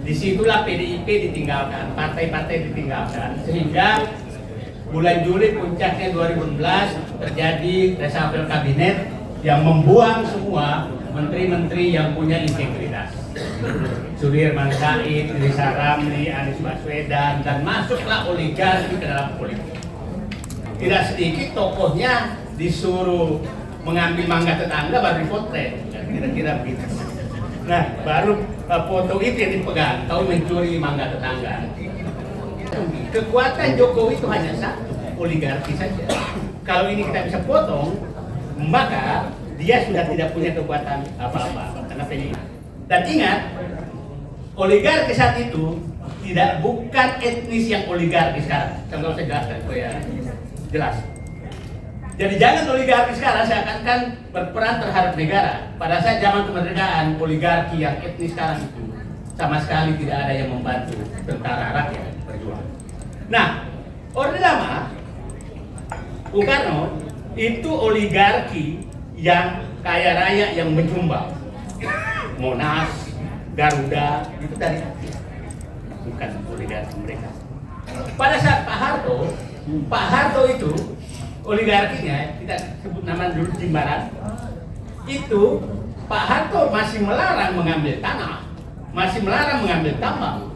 Disitulah PDIP ditinggalkan, partai-partai ditinggalkan, sehingga bulan Juli puncaknya 2016 terjadi reshuffle kabinet yang membuang semua menteri-menteri yang punya integritas. Sudirman Said, Rizal Ramli, Anies Baswedan, dan masuklah oligarki ke dalam politik. Tidak sedikit tokohnya disuruh mengambil mangga tetangga baru dipotret, kira-kira begitu. Nah, baru foto itu yang dipegang, tahu mencuri mangga tetangga. Kekuatan Jokowi itu hanya satu, oligarki saja. Kalau ini kita bisa potong, maka dia sudah tidak punya kekuatan apa-apa karena PDIP. Dan ingat, oligarki saat itu bukan etnis yang oligarki sekarang. Kalau saya jelaskan, ya jelas. Jadi jangan oligarki sekarang seakan-akan berperan terhadap negara. Pada saat zaman kemerdekaan, oligarki yang etnis sekarang itu sama sekali tidak ada yang membantu tentara rakyat berjuang. Nah, Orde Lama, Bung Karno itu oligarki yang kaya raya yang menyumbang. Monas, Garuda, itu dari bukan oligarki mereka. Pada saat Pak Harto itu oligarkinya, kita sebut nama dulu Jimbaran, itu Pak Harto masih melarang mengambil tanah, masih melarang mengambil tambang,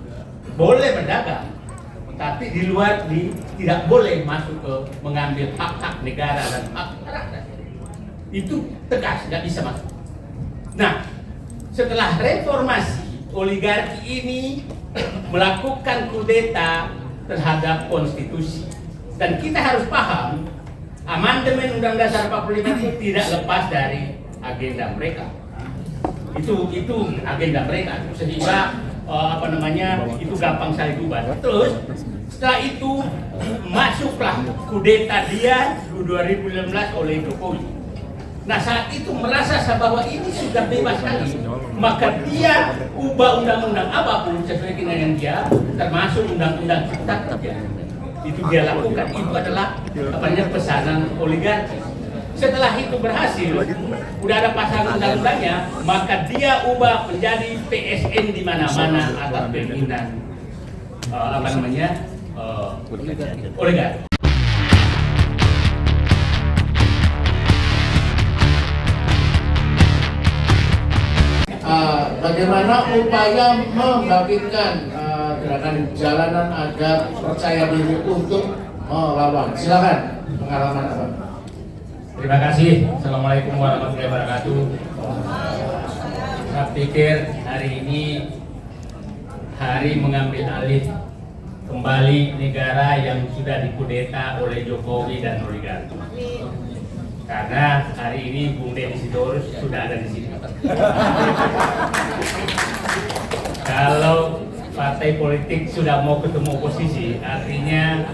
boleh berdagang, tapi di luar tidak boleh masuk ke mengambil hak-hak negara dan hak rakyat. Itu tegas, nggak bisa masuk. Nah, setelah reformasi, oligarki ini melakukan kudeta terhadap konstitusi. Dan kita harus paham, amandemen Undang-Undang Dasar 45 itu tidak lepas dari agenda mereka. Itu agenda mereka, sehingga itu gampang sekali diubah. Terus setelah itu masuklah kudeta dia 2015 oleh Jokowi. Nah, saat itu merasa bahwa ini sudah bebas sekali, maka dia ubah undang-undang apapun sesuai dengan dia, termasuk undang-undang cipta kerja. Itu dia lakukan. Itu adalah pesanan oligarki. Setelah itu berhasil, udah ada pasangan undang-undangnya, maka dia ubah menjadi PSN di mana-mana atas pimpinan oligarki. Bagaimana upaya membangkitkan gerakan jalanan agar percaya diri untuk melawan? Silakan, pengalaman apa? Terima kasih. Assalamualaikum warahmatullahi wabarakatuh. Saya pikir hari ini hari mengambil alih kembali negara yang sudah dikudeta oleh Jokowi dan oligarki. Karena hari ini Bung Deddy Sitorus sudah ada di sini. Kalau partai politik sudah mau ketemu oposisi, artinya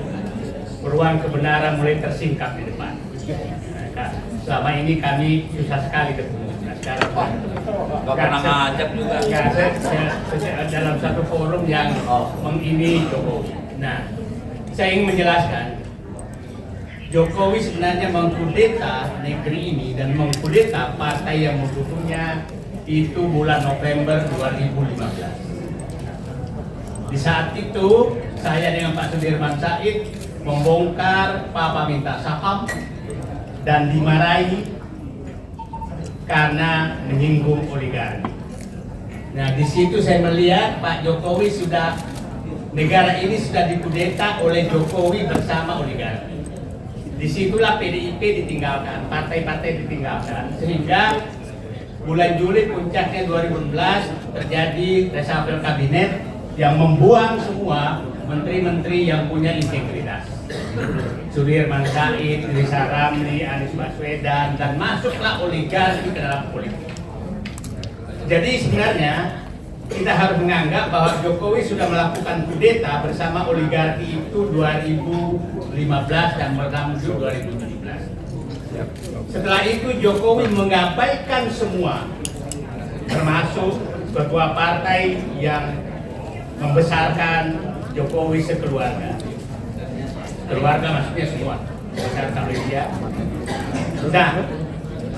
peluang kebenaran mulai tersingkap di depan. Nah, selama ini kami susah sekali ketemu. Nah, sekarang nggak pernah ngajak juga. Saya dalam satu forum yang mengini Jokowi. Nah, saya ingin menjelaskan, Jokowi sebenarnya mengkudeta negeri ini dan mengkudeta partai yang mendukungnya itu bulan November 2015. Di saat itu saya dengan Pak Sudirman Said membongkar Papa minta saham dan dimarahi karena menyinggung oligarki. Nah, di situ saya melihat Pak Jokowi negara ini sudah dikudeta oleh Jokowi bersama oligarki. Disitulah PDIP ditinggalkan, partai-partai ditinggalkan, sehingga bulan Juli puncaknya 2016 terjadi reshuffle kabinet yang membuang semua menteri-menteri yang punya integritas. Sudirman Said, Rizal Ramli, Anies Baswedan, dan masuklah oligarki ke dalam politik. Jadi sebenarnya kita harus menganggap bahwa Jokowi sudah melakukan kudeta bersama oligarki itu 2015 dan berlanjut 2017. Setelah itu Jokowi mengabaikan semua, termasuk ketua partai yang membesarkan Jokowi sekeluarga. Keluarga maksudnya semua, besar sampai dia. Nah,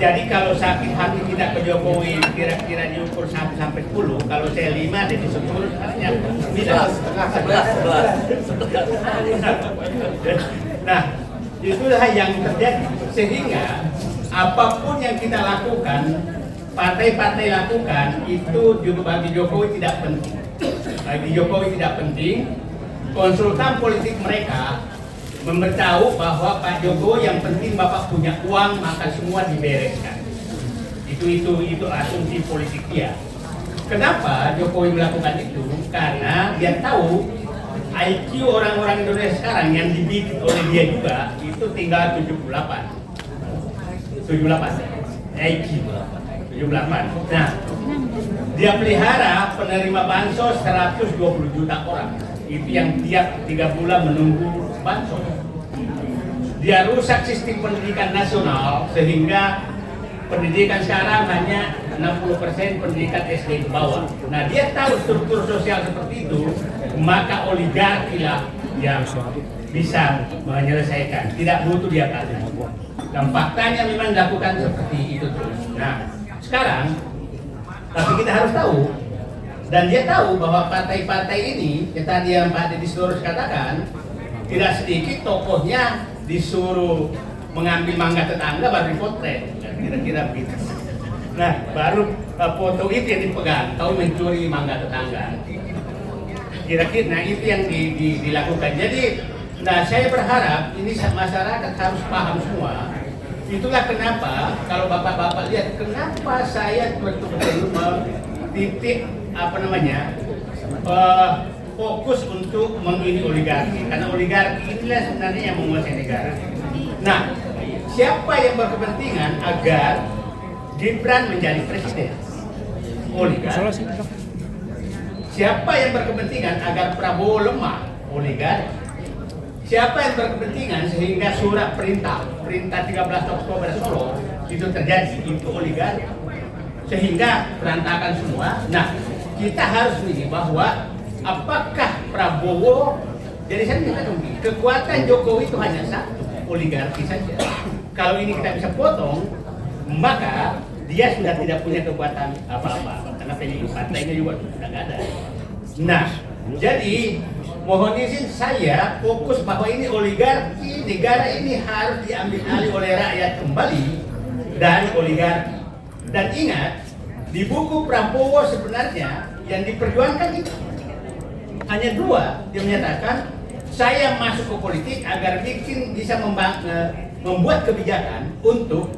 Jadi kalau sakit hati tidak ke Jokowi kira-kira diukur 1 sampai 10, kalau saya 5 dari 10 artinya 11. Nah, itulah yang terjadi sehingga apapun yang kita lakukan, partai-partai lakukan itu juga bagi Jokowi tidak penting. Bagi Jokowi tidak penting. Konsultan politik mereka memberitahu bahwa Pak Jokowi yang penting Bapak punya uang maka semua dibereskan. Itu asumsi politik dia. Kenapa Jokowi melakukan itu? Karena dia tahu IQ orang-orang Indonesia sekarang yang dibikin oleh dia juga itu tinggal 78 IQ 78. Nah, dia pelihara penerima bansos 120 juta orang. Itu yang tiap 3 bulan menunggu bansos. Dia rusak sistem pendidikan nasional sehingga pendidikan sekarang hanya 60% pendidikan SD ke bawah. Nah, dia tahu struktur sosial seperti itu, maka oligarki lah yang bisa menyelesaikan. Tidak butuh dia kasih. Dan faktanya memang dilakukan seperti itu terus. Nah, sekarang tapi kita harus tahu, dan dia tahu bahwa partai-partai ini, yang tadi yang Pak Deddy Sitorus katakan, tidak sedikit tokohnya disuruh mengambil mangga tetangga baru dipotret, kira-kira begitu. Nah, baru foto itu yang dipegang, tahu mencuri mangga tetangga. Kira-kira, nah itu yang dilakukan. Jadi, nah saya berharap ini masyarakat harus paham semua. Itulah kenapa kalau bapak-bapak lihat, kenapa saya betul-betul titik fokus untuk mengini oligarki, karena oligarki inilah sebenarnya yang menguasai negara. Nah, siapa yang berkepentingan agar Gibran menjadi presiden? Oligarki. Siapa yang berkepentingan agar Prabowo lemah? Oligarki. Siapa yang berkepentingan sehingga surat perintah 13 Oktober Solo itu terjadi? Itu oligarki. Sehingga berantakan semua. Nah, kita harus melihat bahwa apakah Prabowo, jadi saya minta kekuatan Jokowi itu hanya satu, oligarki saja. Kalau ini kita bisa potong, maka dia sudah tidak punya kekuatan apa-apa, karena partainya juga sudah nggak ada. Nah, jadi mohon izin saya fokus bahwa ini oligarki, negara ini harus diambil alih oleh rakyat kembali dari oligarki. Dan ingat, di buku Prabowo sebenarnya yang diperjuangkan itu hanya 2. Dia menyatakan, saya masuk ke politik agar bisa membuat kebijakan untuk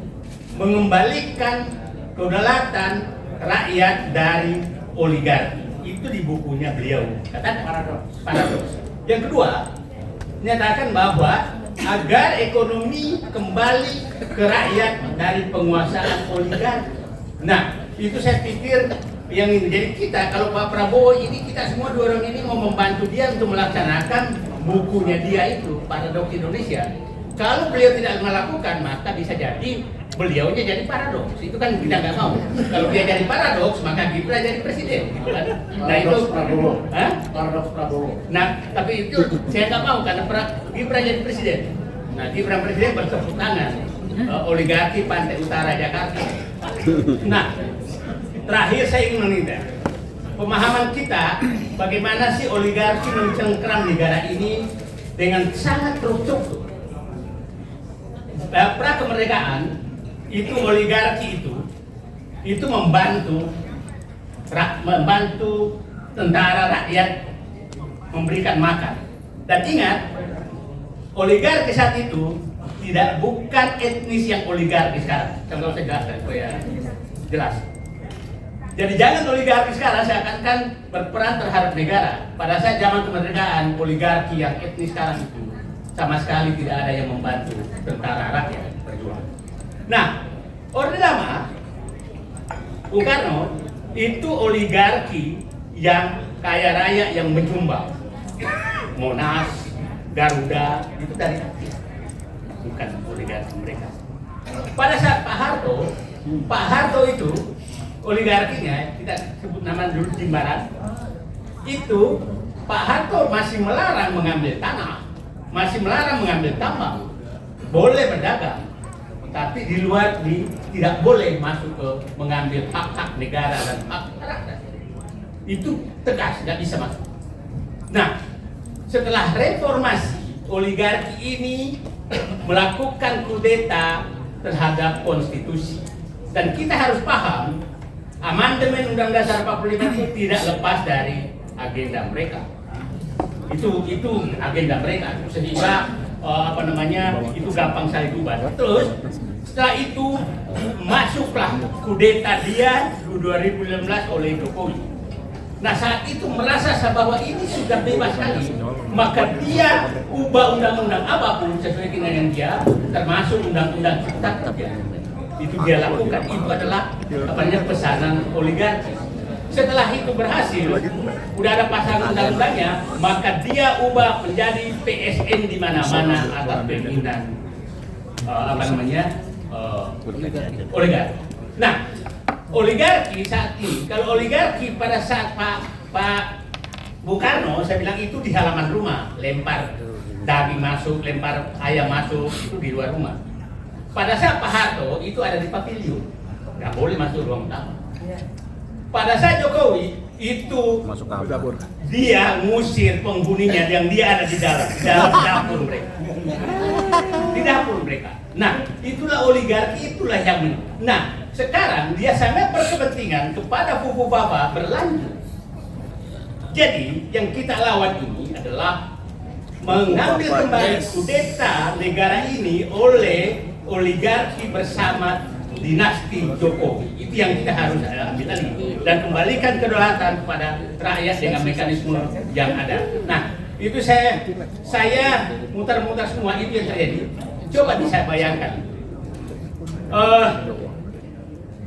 mengembalikan kedaulatan rakyat dari oligarki. Itu di bukunya beliau. Katakan paradoks. Yang kedua, menyatakan bahwa agar ekonomi kembali ke rakyat dari penguasaan oligarki. Nah, itu saya pikir yang menjadi kita, kalau Pak Prabowo ini, kita semua 2 orang ini mau membantu dia untuk melaksanakan bukunya dia itu, Paradoks Indonesia. Kalau beliau tidak melakukan, maka bisa jadi beliaunya jadi paradoks. Itu kan kita nggak mau. Kalau dia jadi paradoks, maka Gibran jadi presiden. Gitu kan? Nah itu Prabowo. Paradoks Prabowo. Nah, tapi itu saya nggak mau karena Gibran jadi presiden. Nah, Gibran presiden bertepuk tangan oligarki Pantai Utara Jakarta. Nah, terakhir saya ingin meminta pemahaman kita bagaimana sih oligarki mencengkram negara ini dengan sangat terstruktur. Pra kemerdekaan itu oligarki itu membantu tentara rakyat memberikan makan. Dan ingat, oligarki saat itu bukan etnis yang oligarki sekarang. Kalau saya jelaskan supaya jelas. Jadi jangan oligarki sekarang seakan-akan berperan terhadap negara. Pada saat zaman kemerdekaan, oligarki yang etnis sekarang itu sama sekali tidak ada yang membantu tentara rakyat berjuang. Nah, Orde Lama, Bung Karno itu oligarki yang kaya raya yang menyumbang. Monas, Garuda, itu dari rakyat, bukan oligarki mereka. Pada saat Pak Harto itu oligarkinya, kita sebut nama dulu Jimbaran, itu Pak Harto masih melarang mengambil tanah, masih melarang mengambil tambang, boleh berdagang. tapi di luar tidak boleh masuk ke mengambil hak-hak negara dan hak rakyat. Itu tegas, nggak bisa masuk. Nah, setelah reformasi, oligarki ini melakukan kudeta terhadap konstitusi. Dan kita harus paham, amandemen Undang-Undang Dasar 45 itu tidak lepas dari agenda mereka. Itu agenda mereka, sehingga itu gampang saya ubah. Terus setelah itu masuklah kudeta dia 2016 oleh Jokowi. Nah, saat itu merasa bahwa ini sudah bebas sekali, maka dia ubah undang-undang apapun sesuai dengan dia, termasuk undang-undang cipta kerja. Itu dia lakukan. Itu adalah pesanan oligarki. Setelah itu berhasil, udah ada pasangan undang-undangnya, maka dia ubah menjadi PSN di mana-mana atas pimpinan oligarki. Nah, oligarki saat ini, kalau oligarki pada saat Pak Bung Karno, saya bilang itu di halaman rumah, lempar daging masuk, lempar ayam masuk, itu di luar rumah. Pada saat Pak Harto itu ada di pavilion, nggak boleh masuk ruang tamu. Pada saat Jokowi itu Masuk dapur. dia ngusir penghuninya yang dia ada di dalam dapur mereka. Di dapur mereka. Nah, itulah oligarki, itulah yang Nah, sekarang dia sangat berkepentingan kepada Fufu Baba berlanjut. Jadi, yang kita lawan ini adalah mengambil kembali kudeta negara ini oleh oligarki bersama dinasti Jokowi. Itu yang kita harus ambil alih dan kembalikan kedaulatan kepada rakyat dengan mekanisme yang ada. Nah, itu saya muter-muter semua itu yang terjadi. Coba bisa bayangkan.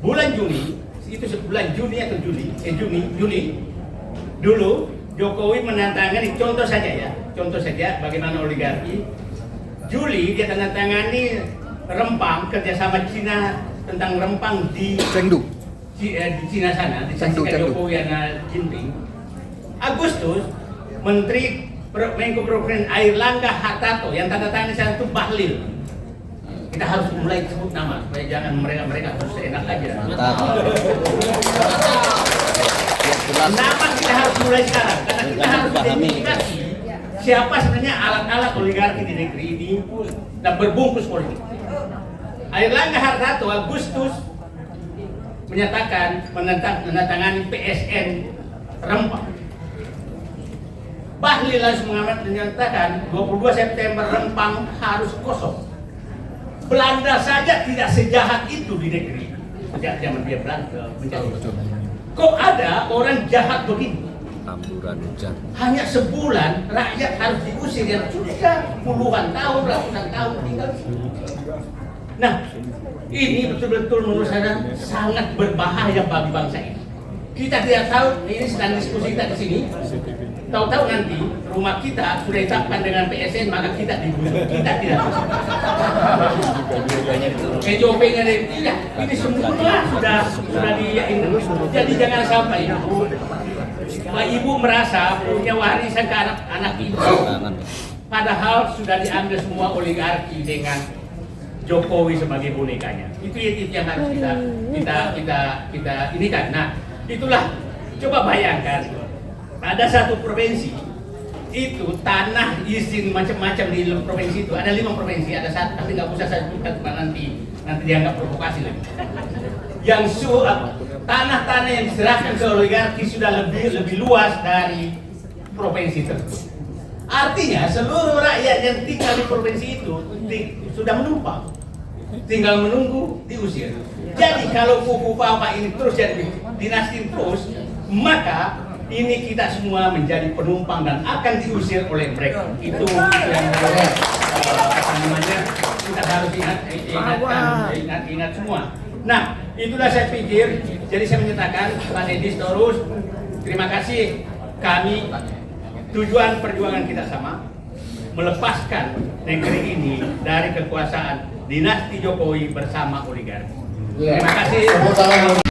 Bulan Juni, itu bulan Juni atau Juni dulu Jokowi menandatangani, contoh saja bagaimana oligarki. Juli dia tandatangani Rempang, kerjasama Cina tentang Rempang di Chengdu. Di Cina sana, disaksikan Jokowi dan Jinping. Agustus, Menteri Menko Perekonomian Airlangga Hartarto yang tanda tangan di sana itu Bahlil. Kita harus mulai sebut nama supaya jangan mereka harus enak aja. Nama kita harus mulai sekarang karena kita harus identifikasi siapa sebenarnya alat-alat oligarki di negeri ini dan berbungkus politik. Airlangga Hartarto Agustus menyatakan menandatangani PSN Rempang. Bahlil langsung menyatakan 22 September Rempang harus kosong. Belanda saja tidak sejahat itu di negeri sejak zaman dia Belanda menjadi. Kok ada orang jahat begini? Tamburan hujan. Hanya sebulan rakyat harus diusir yang sudah puluhan tahun, ratusan tahun tinggal di sini. Nah, ini betul-betul menurut saya sangat berbahaya bagi bangsa ini. Kita tidak tahu, ini sedang diskusi kita di sini. Tahu-tahu nanti rumah kita sudah ditetapkan dengan PSN, maka kita digusur. Kita tidak bisa. Kejopengnya tidak. Ini semua sudah di. Jadi jangan sampai Pak Ibu merasa punya warisan ke anak-anak ibu. Padahal sudah diambil semua oligarki dengan Jokowi sebagai bonekanya. Itu yang harus kita ini kan. Nah, itulah coba bayangkan ada satu provinsi itu tanah izin macam-macam di provinsi itu ada 5 provinsi, ada satu tapi nggak usah saya sebutkan nanti dianggap provokasi lagi. Yang tanah-tanah yang diserahkan ke oligarki sudah lebih luas dari provinsi tersebut. Artinya seluruh rakyat yang tinggal di provinsi itu sudah menumpang, tinggal menunggu diusir. Jadi kalau Fufu Baba ini terus jadi dinasti terus, maka ini kita semua menjadi penumpang dan akan diusir oleh mereka. Itu yang kita harus ingat semua. Nah, itulah saya pikir. Jadi saya menyatakan Pak Deddy Sitorus, terima kasih. Kami tujuan perjuangan kita sama, melepaskan negeri ini dari kekuasaan dinasti Jokowi bersama oligarki. Terima kasih.